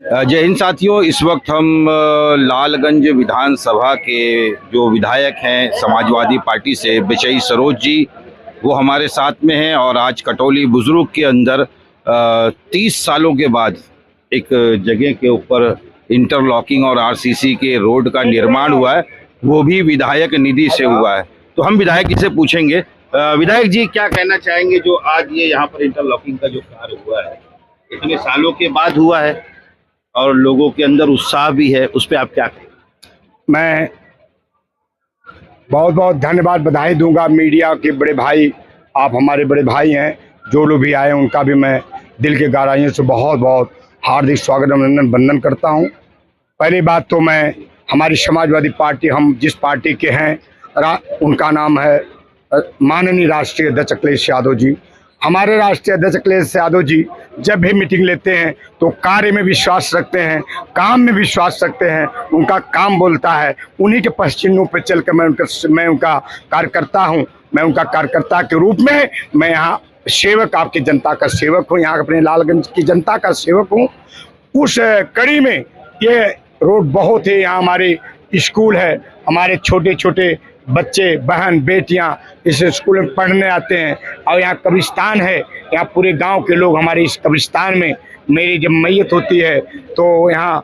जय हिंद साथियों। इस वक्त हम लालगंज विधानसभा के जो विधायक हैं समाजवादी पार्टी से बिचई सरोज जी, वो हमारे साथ में हैं। और आज कटौली बुजुर्ग के अंदर 30 सालों के बाद एक जगह के ऊपर इंटरलॉकिंग और आरसीसी के रोड का निर्माण हुआ है, वो भी विधायक निधि से हुआ है। तो हम विधायक जी से पूछेंगे, विधायक जी क्या कहना चाहेंगे जो आज ये यहाँ पर इंटरलॉकिंग का जो कार्य हुआ है, इतने सालों के बाद हुआ है और लोगों के अंदर उत्साह भी है, उस पर आप क्या कहें? मैं बहुत बहुत धन्यवाद बधाई दूंगा मीडिया के बड़े भाई, आप हमारे बड़े भाई हैं। जो लोग भी आए उनका भी मैं दिल के गहराइयों से बहुत बहुत हार्दिक स्वागत अभिनंदन वंदन करता हूं। पहली बात तो मैं हमारी समाजवादी पार्टी, हम जिस पार्टी के हैं उनका नाम है माननीय राष्ट्रीय अध्यक्ष अखिलेश यादव जी। हमारे राष्ट्रीय अध्यक्ष अखिलेश यादव जी जब भी मीटिंग लेते हैं तो कार्य में विश्वास रखते हैं, काम में विश्वास रखते हैं। उनका काम बोलता है, उन्हीं के पश्चिमों पर चल कर मैं उनका कार्यकर्ता हूं। मैं उनका कार्यकर्ता के रूप में मैं यहाँ सेवक, आपकी जनता का सेवक हूँ, यहाँ अपने लालगंज की जनता का सेवक हूँ। उस कड़ी में ये रोड बहुत ही, यहाँ हमारे स्कूल है, हमारे छोटे छोटे बच्चे बहन बेटियां इस स्कूल में पढ़ने आते हैं। और यहाँ कब्रिस्तान है, यहाँ पूरे गांव के लोग हमारे इस कब्रिस्तान में, मेरी जब मैयत होती है तो यहाँ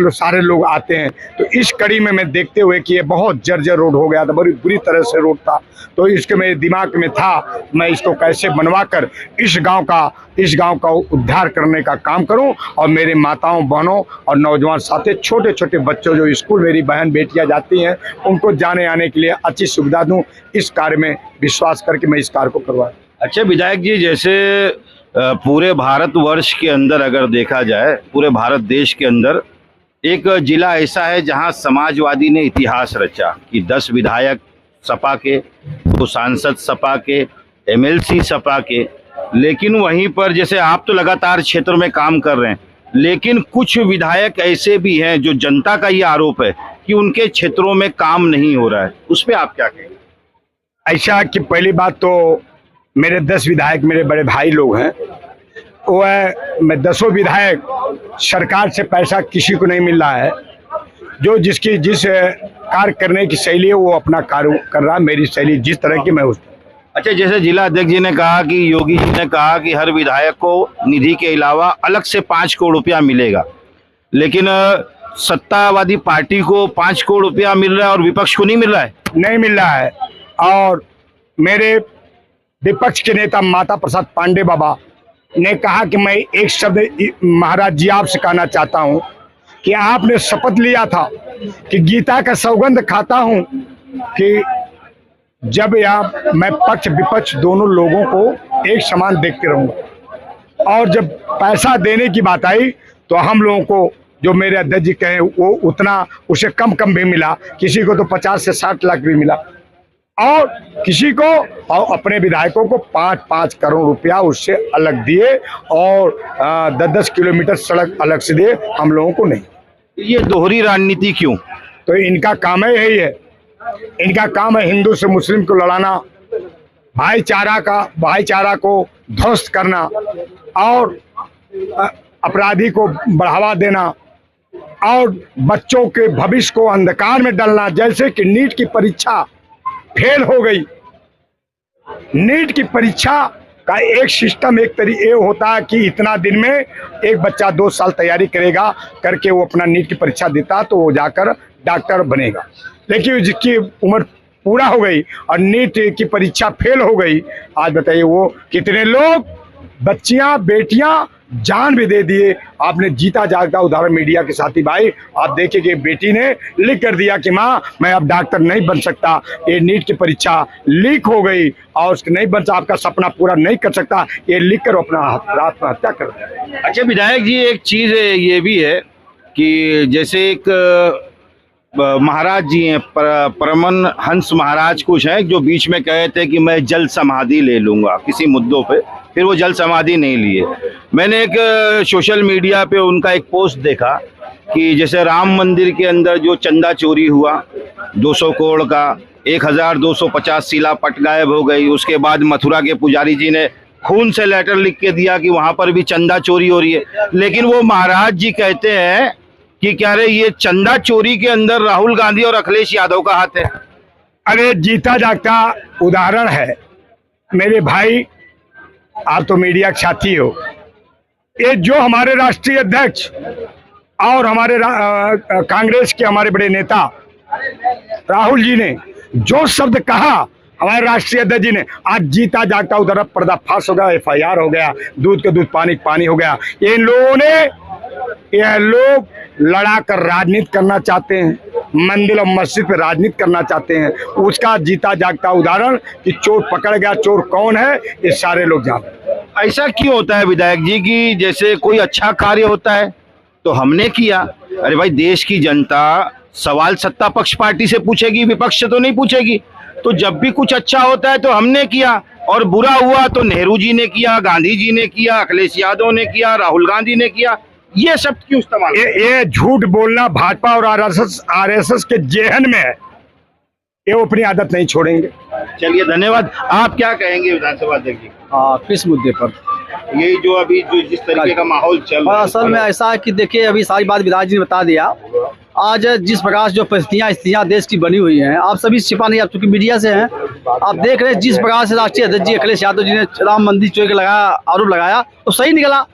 सारे लोग आते हैं। तो इस कड़ी में मैं देखते हुए कि ये बहुत जर्जर रोड हो गया था, बड़ी बुरी तरह से रोड था, तो इसके मेरे दिमाग में था मैं इसको कैसे बनवा कर इस गांव का उद्धार करने का काम करूं। और मेरे माताओं बहनों और नौजवान साथी, छोटे छोटे बच्चों जो स्कूल मेरी बहन बेटियां जाती हैं, उनको जाने आने के लिए अच्छी सुविधा दूं। इस कार्य में विश्वास करके मैं इस कार्य को करवाऊं। अच्छा विधायक जी, जैसे पूरे भारतवर्ष के अंदर अगर देखा जाए, पूरे भारत देश के अंदर एक जिला ऐसा है जहां समाजवादी ने इतिहास रचा कि 10 विधायक सपा के, 2 सांसद सपा के, एमएलसी सपा के। लेकिन वहीं पर जैसे आप तो लगातार क्षेत्र में काम कर रहे हैं, लेकिन कुछ विधायक ऐसे भी हैं जो जनता का ये आरोप है कि उनके क्षेत्रों में काम नहीं हो रहा है, उस पर आप क्या कहेंगे? ऐसा कि पहली बात तो मेरे 10 विधायक मेरे बड़े भाई लोग हैं, वो है मैं 10 विधायक, सरकार से पैसा किसी को नहीं मिल रहा है। जो जिस कार्य करने की शैली है वो अपना कार्य कर रहा है, मेरी शैली जिस तरह की मैं उस। अच्छा, जैसे जिला अध्यक्ष जी ने कहा कि योगी जी ने कहा कि हर विधायक को निधि के अलावा अलग से 5 करोड़ रुपया मिलेगा, लेकिन सत्तावादी पार्टी को 5 करोड़ रुपया मिल रहा है और विपक्ष को नहीं मिल रहा है। नहीं मिल रहा है। और मेरे विपक्ष के नेता माता प्रसाद पांडे बाबा ने कहा कि मैं एक शब्द महाराज जी आपसे कहना चाहता हूं कि आपने शपथ लिया था कि गीता का सौगंध खाता हूं कि जब यहाँ मैं पक्ष विपक्ष दोनों लोगों को एक समान देखते रहूंगा। और जब पैसा देने की बात आई तो हम लोगों को जो मेरे अध्यक्ष जी कहे वो उतना, उसे कम भी मिला, किसी को तो 50 से 60 लाख भी मिला, और किसी को और अपने विधायकों को 5-5 करोड़ रुपया उससे अलग दिए, और 10-10 किलोमीटर सड़क अलग से दिए, हम लोगों को नहीं। ये दोहरी रणनीति क्यों? तो इनका काम है यही है, इनका काम है हिंदू से मुस्लिम को लड़ाना, भाईचारा को ध्वस्त करना और अपराधी को बढ़ावा देना और बच्चों के भविष्य को अंधकार में डालना। जैसे कि नीट की परीक्षा फेल हो गई, नीट की परीक्षा का एक सिस्टम, एक तरीके ये होता है कि इतना दिन में एक बच्चा 2 साल तैयारी करेगा, करके वो अपना नीट की परीक्षा देता तो वो जाकर डॉक्टर बनेगा। लेकिन जिसकी उम्र पूरा हो गई और नीट की परीक्षा फेल हो गई, आज बताइए वो कितने लोग, बच्चियां बेटियां जान भी दे दिए। आपने जीता जागता उदाहरण मीडिया के साथी भाई आप देखिए कि बेटी ने लिख कर दिया कि माँ मैं अब डॉक्टर नहीं बन सकता, ये नीट की परीक्षा लीक हो गई और उसके नहीं बन, आपका सपना पूरा नहीं कर सकता, ये लिख कर अपना आत्महत्या कर दिया। अच्छा विधायक जी, एक चीज ये भी है कि जैसे एक महाराज जी हैं, परमन हंस महाराज कुछ हैं, जो बीच में कहे थे कि मैं जल समाधि ले लूंगा किसी मुद्दों पे, फिर वो जल समाधि नहीं लिए। मैंने एक सोशल मीडिया पे उनका एक पोस्ट देखा कि जैसे राम मंदिर के अंदर जो चंदा चोरी हुआ 200 करोड़ का, 1250 शिलापट गायब हो गई। उसके बाद मथुरा के पुजारी जी ने खून से लेटर लिख के दिया कि वहां पर भी चंदा चोरी हो रही है, लेकिन वो महाराज जी कहते हैं कि क्या रे ये चंदा चोरी के अंदर राहुल गांधी और अखिलेश यादव का हाथ है। अरे जीता जागता उदाहरण है मेरे भाई, आप तो मीडिया के साथी हो। ये जो हमारे राष्ट्रीय अध्यक्ष और हमारे कांग्रेस के हमारे बड़े नेता राहुल जी ने जो शब्द कहा, हमारे राष्ट्रीय अध्यक्ष जी ने, आज जीता जागता उधर पर्दाफाश हो गया, FIR हो गया, दूध के दूध पानी पानी हो गया। इन लोगों ने, यह लोग लड़ा कर राजनीति करना चाहते हैं, मंदिर और मस्जिद पे राजनीति करना चाहते हैं। उसका जीता जागता उदाहरण कि चोर पकड़ गया, चोर कौन है ये सारे लोग जानते हैं। ऐसा क्यों होता है विधायक जी कि जैसे कोई अच्छा कार्य होता है तो हमने किया, अरे भाई देश की जनता सवाल सत्ता पक्ष पार्टी से पूछेगी, विपक्ष से तो नहीं पूछेगी। तो जब भी कुछ अच्छा होता है तो हमने किया, और बुरा हुआ तो नेहरू जी ने किया, गांधी जी ने किया, अखिलेश यादव ने किया, राहुल गांधी ने किया। ये शब्द क्यों इस्तेमाल? ये झूठ बोलना भाजपा और RSS के जेहन में है, ये वो अपनी आदत नहीं छोड़ेंगे। चलिए धन्यवाद। आप क्या कहेंगे विधानसभा अध्यक्ष जी? किस मुद्दे पर? यही जो अभी जो जिस तरीके का माहौल चल रहा है, असल में ऐसा है कि देखिए, अभी सारी बात विधायक जी ने बता दिया। आज जिस प्रकार जो परिस्थितियां देश की बनी हुई हैं, आप सभी छिपा नहीं, आप चूंकि मीडिया से हैं, आप देख रहे हैं जिस प्रकार से राष्ट्रीय अध्यक्ष जी अखिलेश यादव जी ने राम मंदिर चोरी का आरोप लगाया, तो सही निकला।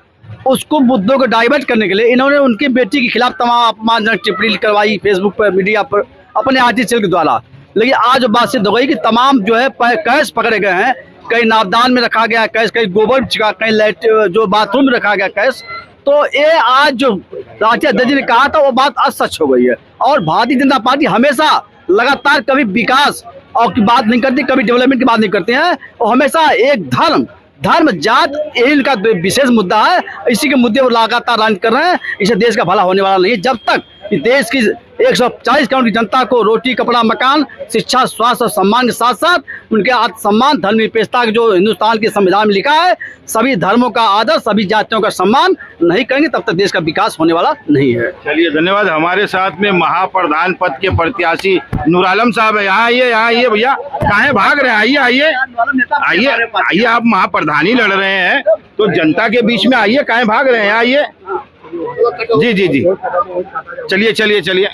उसको मुद्दों को डाइवर्ट करने के लिए इन्होंने उनकी बेटी के खिलाफ तमाम अपमानजनक टिप्पणी करवाई फेसबुक पर, मीडिया पर, अपने आर्टिकल के द्वारा। लेकिन आज बात सिद्ध हो गई कि तमाम जो है कैश पकड़े गए हैं, कहीं नावदान में रखा गया कैश, कहीं गोबर में छिका, कहीं लाइट जो बाथरूम में रखा गया कैश। तो ये आज जो राष्ट्रीय अध्यक्ष जी ने कहा था वो बात आज सच हो गई है। और भारतीय जनता पार्टी हमेशा लगातार कभी विकास और की बात नहीं करती, कभी डेवलपमेंट की बात नहीं करते हैं, और हमेशा एक धर्म जात यही इनका विशेष मुद्दा है। इसी के मुद्दे पर लगातार राजनीति कर रहे हैं। इससे देश का भला होने वाला नहीं है जब तक कि देश की 140 करोड़ की जनता को रोटी, कपड़ा, मकान, शिक्षा, स्वास्थ्य और सम्मान के साथ साथ उनके आत्मसम्मान, धर्मनिरपेक्षता के जो हिंदुस्तान के संविधान में लिखा है, सभी धर्मों का आदर, सभी जातियों का सम्मान नहीं करेंगे तब तक देश का विकास होने वाला नहीं है। चलिए धन्यवाद। हमारे साथ में महाप्रधान पद के प्रत्याशी नूर आलम साहब है। यहाँ आइए भैया, काहे भाग रहे हैं? आइए आइए, आप महाप्रधानी लड़ रहे हैं तो जनता के बीच में आइए, काहे भाग रहे हैं? आइए जी। चलिए